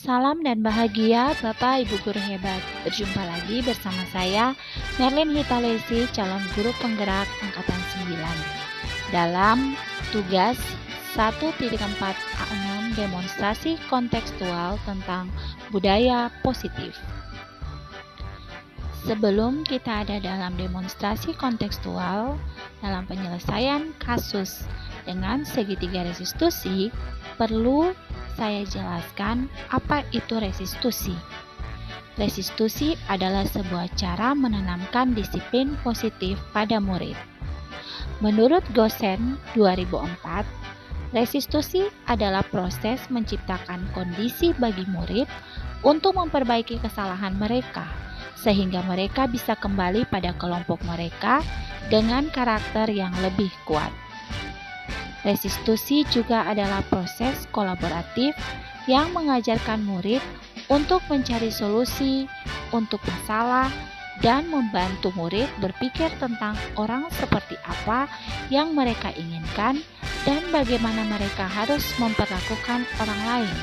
Salam dan bahagia Bapak Ibu guru hebat. Berjumpa lagi bersama saya Merlin Hitalesi, calon guru penggerak angkatan 9 dalam tugas 1.4A6 demonstrasi kontekstual tentang budaya positif. Sebelum kita ada dalam demonstrasi kontekstual dalam penyelesaian kasus dengan segitiga restitusi, perlu saya jelaskan apa itu restitusi. Restitusi adalah sebuah cara menanamkan disiplin positif pada murid. Menurut Gosen 2004, restitusi adalah proses menciptakan kondisi bagi murid untuk memperbaiki kesalahan mereka, sehingga mereka bisa kembali pada kelompok mereka dengan karakter yang lebih kuat. Restitusi juga adalah proses kolaboratif yang mengajarkan murid untuk mencari solusi untuk masalah dan membantu murid berpikir tentang orang seperti apa yang mereka inginkan dan bagaimana mereka harus memperlakukan orang lain,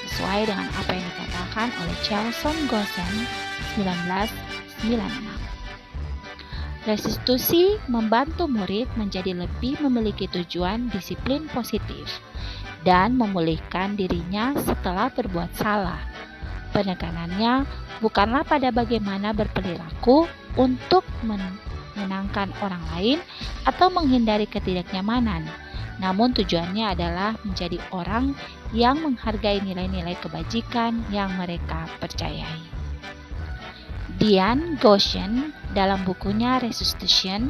sesuai dengan apa yang dikatakan oleh Charles Gosen 1996. Restitusi membantu murid menjadi lebih memiliki tujuan disiplin positif dan memulihkan dirinya setelah berbuat salah. Penekanannya bukanlah pada bagaimana berperilaku untuk menyenangkan orang lain atau menghindari ketidaknyamanan, namun tujuannya adalah menjadi orang yang menghargai nilai-nilai kebajikan yang mereka percayai. Diane Goshen dalam bukunya Resuscitation,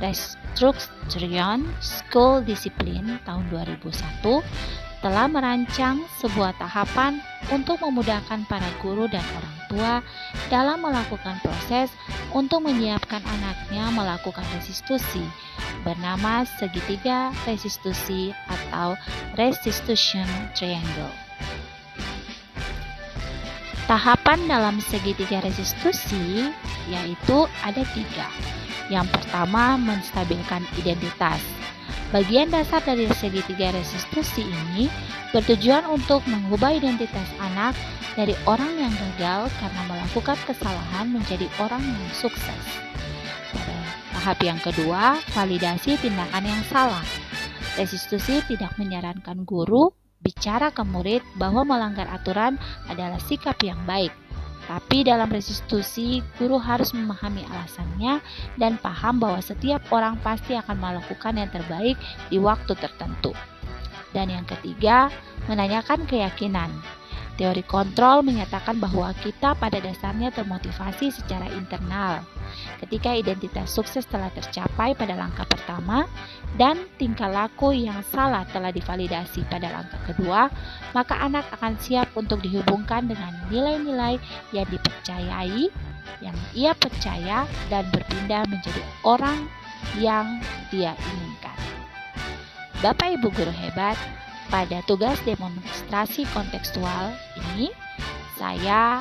Restruction School Discipline tahun 2001 telah merancang sebuah tahapan untuk memudahkan para guru dan orang tua dalam melakukan proses untuk menyiapkan anaknya melakukan restitusi bernama segitiga restitusi atau Restitution Triangle. Tahapan dalam segitiga restitusi yaitu ada 3. Yang pertama, menstabilkan identitas. Bagian dasar dari segitiga restitusi ini bertujuan untuk mengubah identitas anak dari orang yang gagal karena melakukan kesalahan menjadi orang yang sukses. Pada tahap yang kedua, validasi tindakan yang salah. Restitusi tidak menyarankan guru bicara ke murid bahwa melanggar aturan adalah sikap yang baik. Tapi dalam restitusi, guru harus memahami alasannya dan paham bahwa setiap orang pasti akan melakukan yang terbaik di waktu tertentu. Dan yang ketiga, menanyakan keyakinan. Teori kontrol menyatakan bahwa kita pada dasarnya termotivasi secara internal. Ketika identitas sukses telah tercapai pada langkah pertama dan tingkah laku yang salah telah divalidasi pada langkah kedua, maka anak akan siap untuk dihubungkan dengan nilai-nilai yang dipercayai, yang ia percaya dan berpindah menjadi orang yang dia inginkan. Bapak Ibu guru hebat, pada tugas demonstrasi kontekstual ini, saya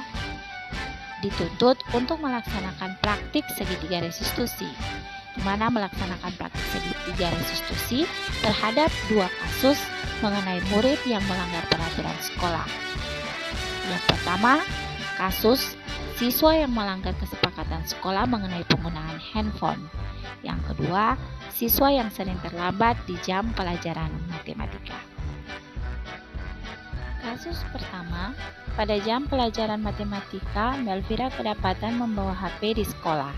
dituntut untuk melaksanakan praktik segitiga restitusi, di mana melaksanakan praktik segitiga restitusi terhadap 2 kasus mengenai murid yang melanggar peraturan sekolah. Yang pertama, kasus siswa yang melanggar kesepakatan sekolah mengenai penggunaan handphone. Yang kedua, siswa yang sering terlambat di jam pelajaran matematika. Kasus pertama, pada jam pelajaran matematika, Melvira kedapatan membawa HP di sekolah.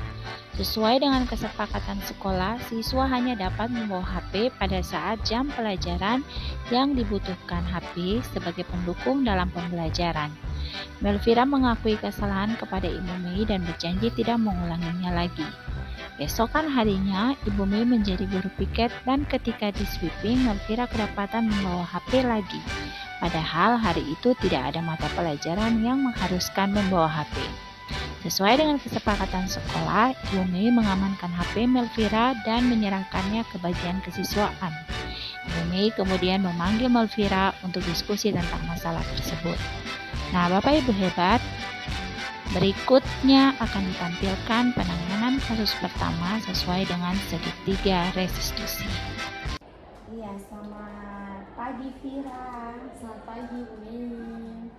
Sesuai dengan kesepakatan sekolah, siswa hanya dapat membawa HP pada saat jam pelajaran yang dibutuhkan HP sebagai pendukung dalam pembelajaran. Melvira mengakui kesalahan kepada Ibu Mei dan berjanji tidak mengulanginya lagi. Besokan harinya, Ibu Mei menjadi guru piket dan ketika di sweeping, Melvira kedapatan membawa HP lagi. Padahal hari itu tidak ada mata pelajaran yang mengharuskan membawa HP. Sesuai dengan kesepakatan sekolah, Ibu Mei mengamankan HP Melvira dan menyerahkannya ke bagian kesiswaan. Ibu Mei kemudian memanggil Melvira untuk diskusi tentang masalah tersebut. Nah, Bapak Ibu hebat, berikutnya akan ditampilkan penanganan kasus pertama sesuai dengan segitiga restitusi. Iya, selamat pagi Vira. Selamat pagi, Umi.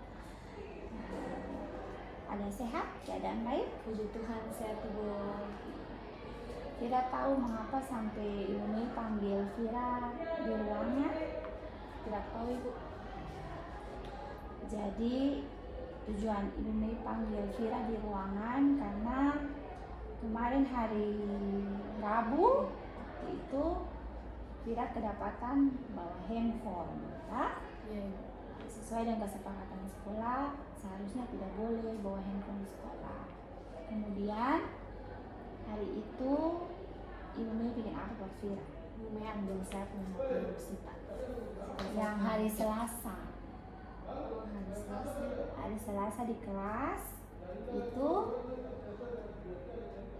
sehat? Keadaan baik? Puji Tuhan, sehat Ibu. Tidak tahu mengapa sampai Ibu Mei panggil Vira di ruangnya? Tidak tahu Ibu. Jadi tujuan Ibu Mei panggil Vira di ruangan karena kemarin hari Rabu waktu itu Vira kedapatan bawa handphone, ya? Iya Ibu. Sesuai dengan kesepakatan sekolah seharusnya tidak boleh bawa handphone di sekolah. Kemudian hari itu Ibu Mei bikin apa buat Vira? Ibu Mei ambil saya punya HP Ibu Sita. Yang hari Selasa. Oh, hari Selasa. Hari Selasa di kelas itu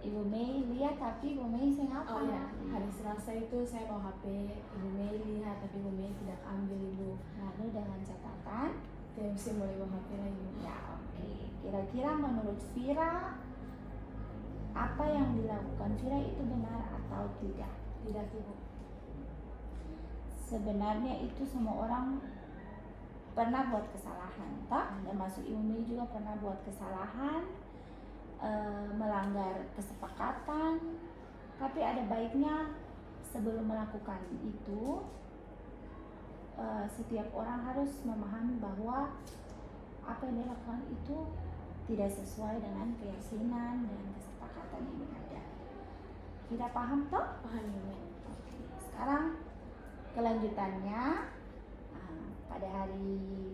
Ibu Mei lihat tapi Ibu Mei apa? Oh ya, hari Selasa itu saya bawa HP. Ibu Mei lihat tapi Ibu Mei tidak ambil Ibu. Lalu dengan catatan TMC boleh bawa HP lagi Ibu. ya oke. Kira-kira menurut Vira apa yang dilakukan Vira itu benar atau tidak? Tidak Ibu. Sebenarnya itu semua orang pernah buat kesalahan, tak? Termasuk Ibu Mei juga pernah buat kesalahan, melanggar kesepakatan. Tapi ada baiknya sebelum melakukan itu, setiap orang harus memahami bahwa apa yang dilakukan itu tidak sesuai dengan keyakinan dan kesepakatan yang ada. Tidak paham toh? Paham Ibu Mei. Oke, sekarang kelanjutannya pada hari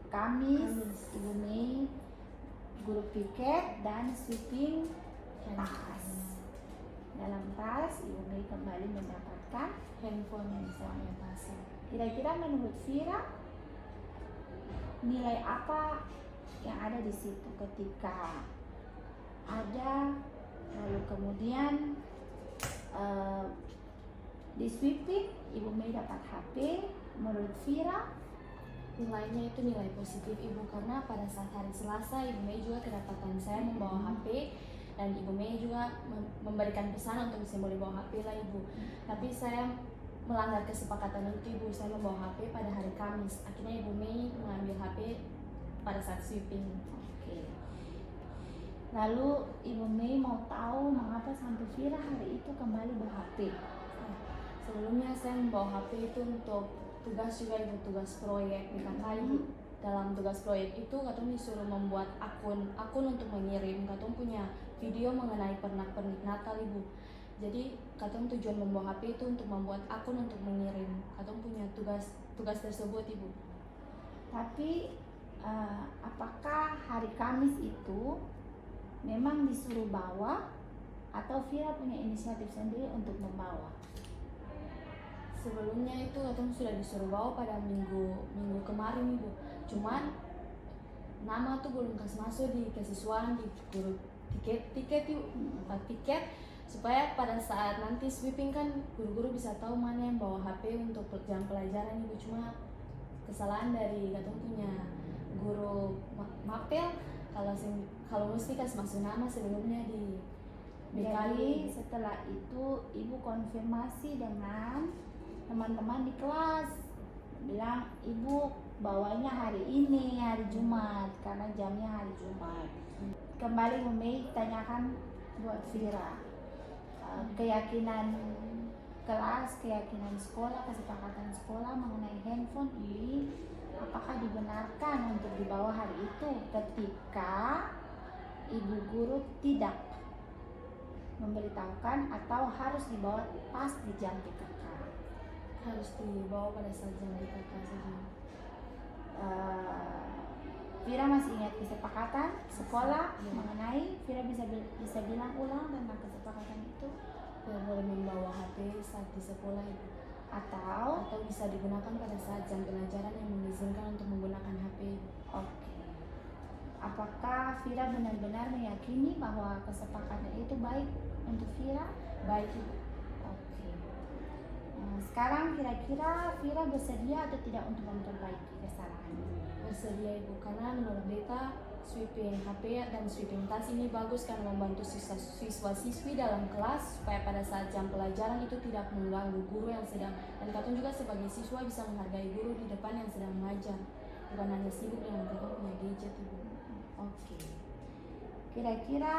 Kamis Ibu Mei guru piket dan sweeping tas. Dalam tas Ibu Mei kembali mendapatkan Handphone yang saya tasnya. kira-kira menurut Vira nilai apa yang ada di situ ketika ada lalu kemudian di sweeping Ibu Mei dapat HP. Menurut Vira Nilainya itu nilai positif Ibu, karena pada saat hari Selasa Ibu Mei juga kedapatan saya membawa HP dan Ibu Mei juga memberikan pesan untuk bisa boleh bawa HP lah Ibu. Tapi saya melanggar kesepakatan itu Ibu, saya membawa HP pada hari Kamis. Akhirnya Ibu Mei mengambil HP pada saat sweeping. Oke. Lalu Ibu Mei mau tahu mengapa sampai Vira hari itu kembali bawa HP. Sebelumnya saya membawa HP itu untuk tugas juga Ibu, tugas proyek di kakak Ibu. Dalam tugas proyek itu katong disuruh membuat akun untuk mengirim. Katong punya video mengenai pernak-pernik Natal Ibu. Jadi katong tujuan membawa HP itu untuk membuat akun untuk mengirim. Katong punya tugas tersebut Ibu. Tapi apakah hari Kamis itu memang disuruh bawa atau Vira punya inisiatif sendiri untuk membawa? Sebelumnya itu katong sudah disuruh bawa pada minggu kemarin Ibu. Cuman nama tuh belum kasih masuk di kesiswaan di guru tiket Ibu. Tiket supaya pada saat nanti sweeping kan guru-guru bisa tahu mana yang bawa HP untuk jam pelajaran Ibu. Cuma kesalahan dari katong punya guru mapel kalau mesti kasih masuk nama sebelumnya di Jadi setelah itu Ibu konfirmasi dengan teman-teman di kelas, bilang Ibu bawanya hari ini, hari Jumat, karena jamnya hari Jumat. Kembali Ibu Mei tanyakan buat Vira, keyakinan kelas, keyakinan sekolah, kesepakatan sekolah mengenai handphone ini apakah dibenarkan untuk dibawa hari itu ketika Ibu guru tidak memberitahukan atau harus dibawa pas di jam PKK? harus dibawa pada saat jam PKK saja. Vira masih ingat kesepakatan sekolah mengenai Vira bisa bilang ulang tentang kesepakatan itu? Tidak boleh membawa HP saat di sekolah Ibu. Atau bisa digunakan pada saat jam pelajaran yang mengizinkan untuk menggunakan HP Ibu. oke. Apakah Vira benar-benar meyakini bahwa kesepakatan itu baik untuk Vira? Baik Ibu. Oke. Sekarang kira-kira Vira bersedia atau tidak untuk memperbaiki kesalahan? Bersedia Ibu, karena menurut Beta sweeping HP dan sweeping tas ini bagus karena membantu siswa-siswi dalam kelas supaya pada saat jam pelajaran itu tidak mengganggu guru yang sedang, dan katong juga sebagai siswa bisa menghargai guru di depan yang sedang mengajar. bukan hanya sibuk dengan mereka punya gadget ibu. Oke. Kira-kira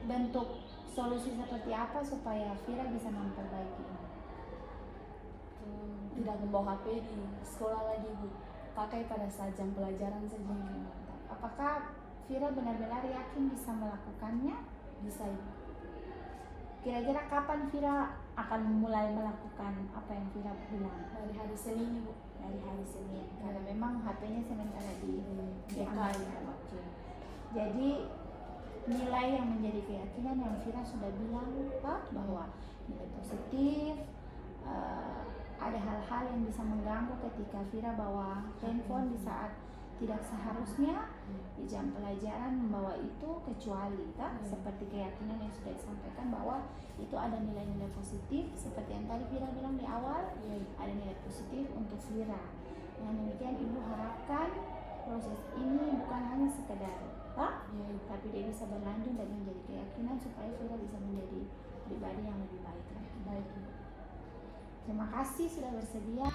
bentuk solusi seperti apa supaya Vira bisa memperbaiki ini? Tidak membawa HP di sekolah lagi ibu, pakai pada saat jam pelajaran saja. Apakah Vira benar-benar yakin bisa melakukannya? Bisa ibu. Kira-kira kapan Vira akan mulai melakukan apa yang Vira bilang? Dari hari Senin ibu. Dari hari Senin, karena memang HP-nya sementara diambil. Oke. Jadi nilai yang menjadi keyakinan yang Vira sudah bilang Pak, bahwa nilai positif, ada hal-hal yang bisa mengganggu ketika Vira bawa handphone di saat tidak seharusnya di jam pelajaran membawa itu, kecuali tak seperti keyakinan yang sudah disampaikan bahwa itu ada nilai-nilai positif seperti yang tadi Vira bilang di awal, ada nilai positif untuk Vira. Dengan demikian ibu harapkan proses ini bukan hanya sekedar tapi dia bisa berlanjut dan menjadi keyakinan supaya Vira bisa menjadi pribadi yang lebih baik lagi. Baik. Terima kasih sudah bersedia.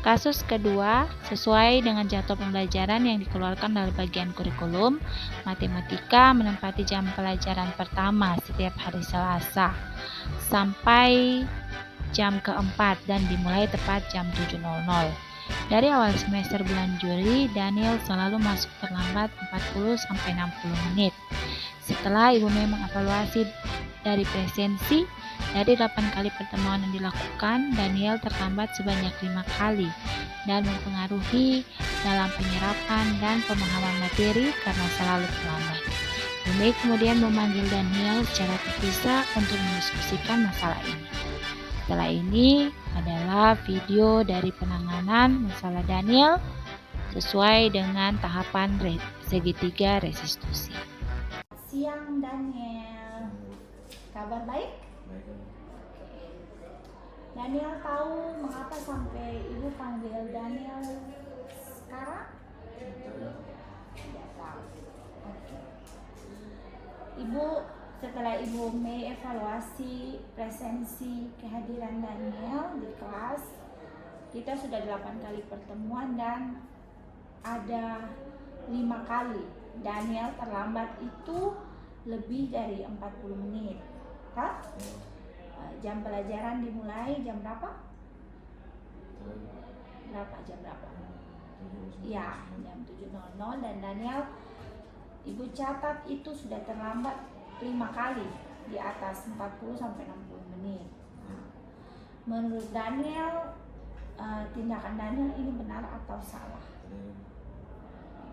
Kasus kedua, sesuai dengan jadwal pembelajaran yang dikeluarkan dari bagian kurikulum, matematika menempati jam pelajaran pertama setiap hari Selasa sampai jam keempat dan dimulai tepat jam 7.00. Dari awal semester bulan Juli, Daniel selalu masuk terlambat 40-60 menit. Setelah Ibu Mei mengevaluasi dari presensi, dari 8 kali pertemuan yang dilakukan, Daniel terlambat sebanyak 5 kali dan mempengaruhi dalam penyerapan dan pemahaman materi karena selalu terlambat. Ibu Mei kemudian memanggil Daniel secara terpisah untuk mendiskusikan masalah ini. Setelah ini adalah video dari penanganan masalah Daniel sesuai dengan tahapan segitiga restitusi. Siang Daniel, kabar baik? Daniel tahu mengapa sampai ibu panggil Daniel sekarang? Tidak tahu. Oke. Ibu, setelah Ibu Mei evaluasi presensi kehadiran Daniel di kelas, kita sudah 8 kali pertemuan dan ada 5 kali Daniel terlambat itu lebih dari 40 menit. Jam pelajaran dimulai jam berapa? Jam berapa? Ya, jam 7.00 dan Daniel, Ibu catat itu sudah terlambat 5 kali di atas 40-60 menit. Menurut Daniel, tindakan Daniel ini benar atau salah?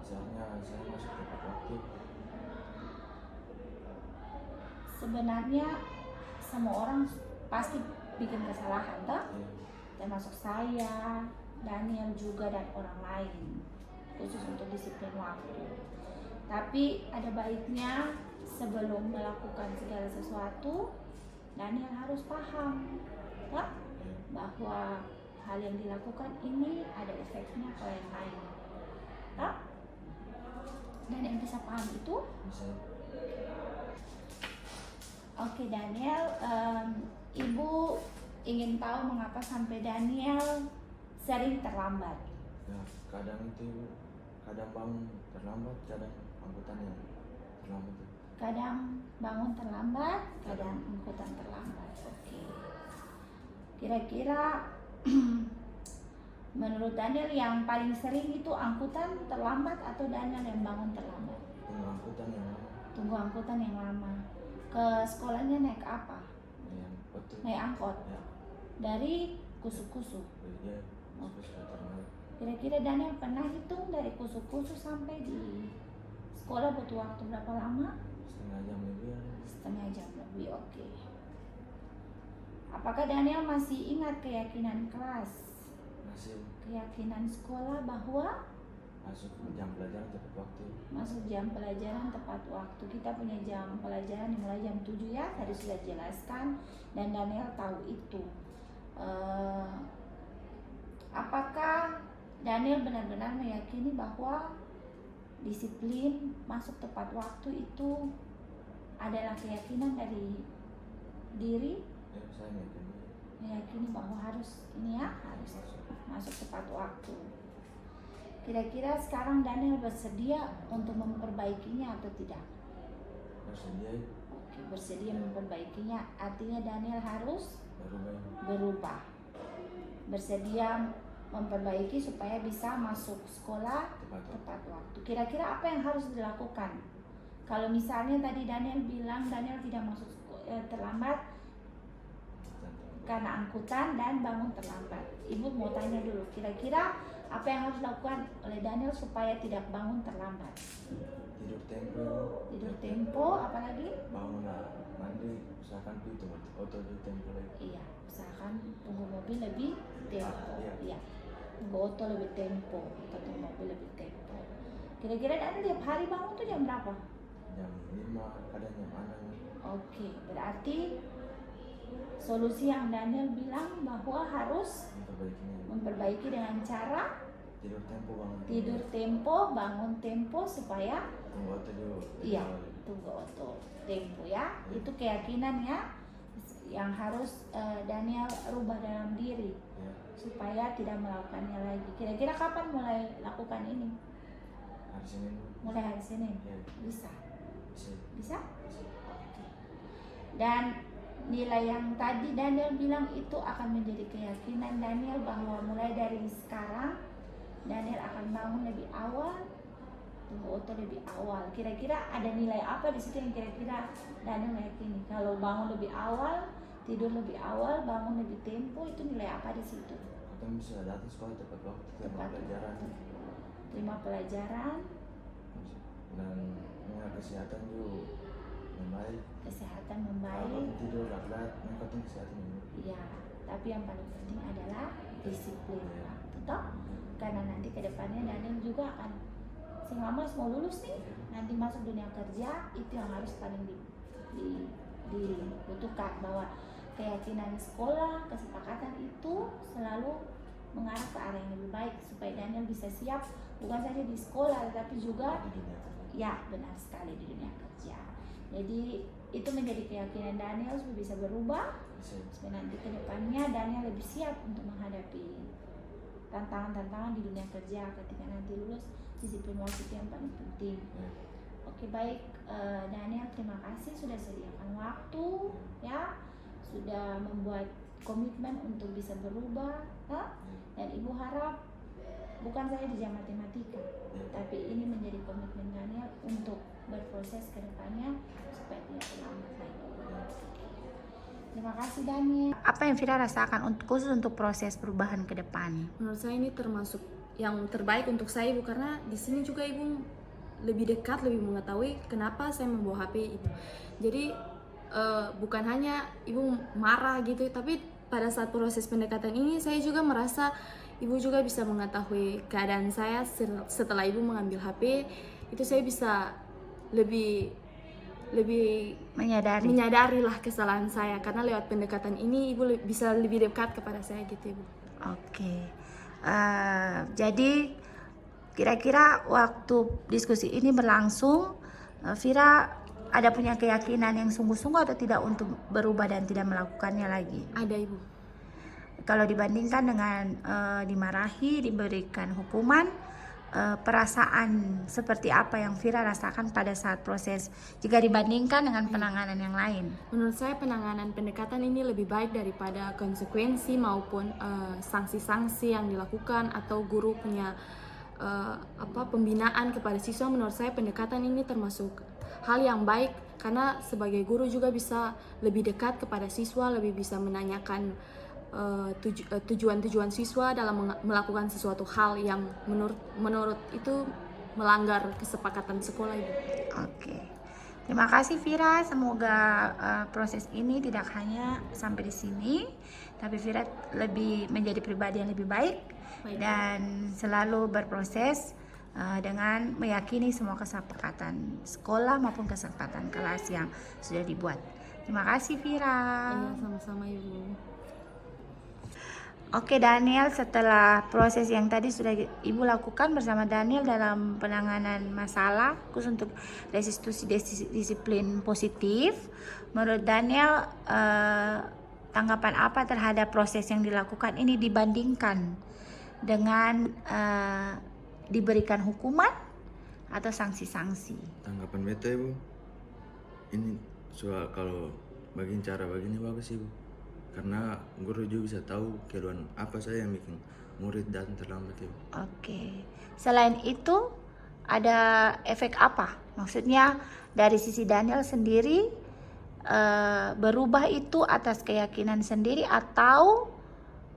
Misalnya saya masuk tepat waktu. Sebenarnya semua orang pasti bikin kesalahan, tak? Termasuk saya, Daniel juga dan orang lain, khusus untuk disiplin waktu. Tapi ada baiknya sebelum melakukan segala sesuatu, Daniel harus paham tak? Bahwa hal yang dilakukan ini ada efeknya ke yang lain, tak? Dan yang bisa paham itu? Oke Daniel, Ibu ingin tahu mengapa sampai Daniel sering terlambat? Ya, kadang bangun terlambat, kadang angkutan yang terlambat. Kadang bangun terlambat, kadang angkutan terlambat. Oke. Kira-kira menurut Daniel yang paling sering itu angkutan terlambat atau Daniel yang bangun terlambat? Tunggu angkutan yang lama. Tunggu angkutan yang lama. Ke sekolahnya naik apa? Naik angkot. Ya. Dari Kusu-Kusu. Iya. Kira-kira Daniel pernah hitung dari Kusu-Kusu sampai di sekolah butuh waktu berapa lama? Setengah jam lebih. Setengah jam lebih, oke. Apakah Daniel masih ingat keyakinan kelas? Masih. Keyakinan sekolah bahwa Masuk jam pelajaran tepat waktu. Masuk jam pelajaran tepat waktu. Kita punya jam pelajaran dimulai jam 7 ya, tadi sudah dijelaskan dan Daniel tahu itu. Apakah Daniel benar-benar meyakini bahwa disiplin masuk tepat waktu itu adalah keyakinan dari diri? Ya, saya meyakini bahwa harus ini ya, harus masuk tepat waktu. Kira-kira sekarang Daniel bersedia untuk memperbaikinya atau tidak? Bersedia Oke, bersedia memperbaikinya. Artinya Daniel harus berubah. berubah. Bersedia memperbaiki supaya bisa masuk sekolah tepat waktu. Kira-kira apa yang harus dilakukan? Kalau misalnya tadi Daniel bilang Daniel tidak masuk terlambat karena angkutan dan bangun terlambat. Ibu mau tanya dulu, kira-kira apa yang harus dilakukan oleh Daniel supaya tidak bangun terlambat? Tidur tempo. Tidur tempo, apalagi? Bangun mandi, usahakan itu oto di tempo lagi. Iya, usahakan tunggu mobil lebih tempo. Iya, tunggu oto lebih tempo atau tunggu mobil lebih tempo. Kira-kira Daniel tiap hari bangun tuh jam berapa? Jam 5, kadang jam 6. Oke, berarti solusi yang Daniel bilang bahwa harus memperbaiki dengan cara tidur tempo, bangun tempo supaya tunggu oto dulu. iya, tunggu oto tempo ya. Itu keyakinan ya yang harus Daniel rubah dalam diri Ya. supaya tidak melakukannya lagi. Kira-kira kapan mulai lakukan ini? Hari Senin. Mulai hari Senin. Ya. Bisa. Bisa. Bisa? Oke. Dan nilai yang tadi Daniel bilang itu akan menjadi keyakinan Daniel bahwa mulai dari sekarang Daniel akan bangun lebih awal, tunggu oto lebih awal. Kira-kira ada nilai apa di situ yang kira-kira Daniel meyakini? Kalau bangun lebih awal, tidur lebih awal, bangun lebih tempo, itu nilai apa di situ? Kita bisa datang sekolah tepat waktu, terima Tepat pelajaran terima pelajaran, dan kesehatan juga membaik. kesehatan Kalau membaik. tidur lat, yang penting kesehatan dulu. Iya, tapi yang paling penting adalah disiplin. Betul? Karena nanti ke depannya Daniel juga akan Singamas mau lulus nih, nanti masuk dunia kerja, itu yang harus paling dibutuhkan, bahwa keyakinan sekolah, kesepakatan itu selalu mengarah ke arah yang lebih baik supaya Daniel bisa siap bukan saja di sekolah tetapi juga Di dunia kerja. ya benar sekali di dunia kerja. Jadi itu menjadi keyakinan Daniel supaya bisa berubah Bisa. supaya nanti ke depannya Daniel lebih siap untuk menghadapi tantangan-tantangan di dunia kerja ketika nanti lulus. Disiplin waktu itu yang paling penting. Ya. Oke, baik Daniel, terima kasih sudah sediakan waktu ya, sudah membuat komitmen untuk bisa berubah ha? Dan ibu harap bukan saja di jam matematika, tapi ini menjadi komitmen Daniel untuk berproses ke depannya supaya tidak terlambat lagi. Terima kasih Daniel. Apa yang Vira rasakan khusus untuk proses perubahan ke depan? Menurut saya ini termasuk yang terbaik untuk saya, Ibu, karena di sini juga Ibu lebih dekat, lebih mengetahui kenapa saya membawa HP Ibu. Jadi bukan hanya Ibu marah gitu, tapi pada saat proses pendekatan ini saya juga merasa Ibu juga bisa mengetahui keadaan saya setelah Ibu mengambil HP. Itu saya bisa lebih menyadari lah kesalahan saya, karena lewat pendekatan ini Ibu bisa lebih dekat kepada saya gitu, Ibu. Oke. Jadi kira-kira waktu diskusi ini berlangsung, Vira ada punya keyakinan yang sungguh-sungguh atau tidak untuk berubah dan tidak melakukannya lagi? Ada, Ibu. Kalau dibandingkan dengan dimarahi, diberikan hukuman, perasaan seperti apa yang Vira rasakan pada saat proses jika dibandingkan dengan penanganan yang lain? Menurut saya penanganan pendekatan ini lebih baik daripada konsekuensi maupun sanksi-sanksi yang dilakukan atau guru punya pembinaan kepada siswa. Menurut saya pendekatan ini termasuk hal yang baik, karena sebagai guru juga bisa lebih dekat kepada siswa, lebih bisa menanyakan tujuan-tujuan siswa dalam melakukan sesuatu hal yang menurut itu melanggar kesepakatan sekolah, Ibu. Oke. Terima kasih Vira, semoga proses ini tidak hanya sampai di sini, tapi Vira lebih menjadi pribadi yang lebih baik dan selalu berproses dengan meyakini semua kesepakatan sekolah maupun kesepakatan kelas yang sudah dibuat. Terima kasih Vira. Iya, sama-sama, Ibu. Oke Daniel, setelah proses yang tadi sudah Ibu lakukan bersama Daniel dalam penanganan masalah khusus untuk restitusi disiplin positif, menurut Daniel tanggapan apa terhadap proses yang dilakukan ini dibandingkan dengan diberikan hukuman atau sanksi-sanksi. Tanggapan beta Ibu, ini soal kalau bagian cara begini bagus Ibu, karena guru juga bisa tahu keluhan apa saja yang bikin murid datang terlambat Ibu. Oke. Selain itu ada efek apa? Maksudnya dari sisi Daniel sendiri berubah itu atas keyakinan sendiri atau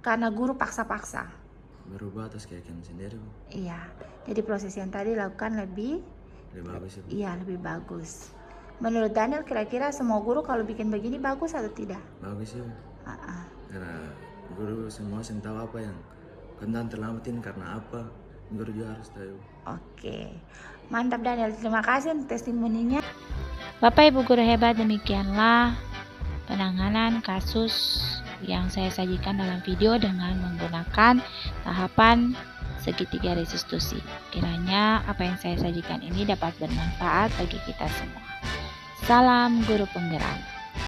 karena guru paksa-paksa? Berubah atas keyakinan sendiri Bu. Iya. Jadi proses yang tadi lakukan lebih Bagus Ibu. iya, lebih bagus. Menurut Daniel kira-kira semua guru kalau bikin begini bagus atau tidak? Bagus Ibu. Ah. Karena guru semua yang tahu apa yang kalian terlambatin karena apa, guru juga harus tahu. Oke. Mantap Daniel, terima kasih untuk testimoninya. Bapak Ibu guru hebat, demikianlah penanganan kasus yang saya sajikan dalam video dengan menggunakan tahapan segitiga restitusi. Kiranya apa yang saya sajikan ini dapat bermanfaat bagi kita semua. Salam guru penggerak.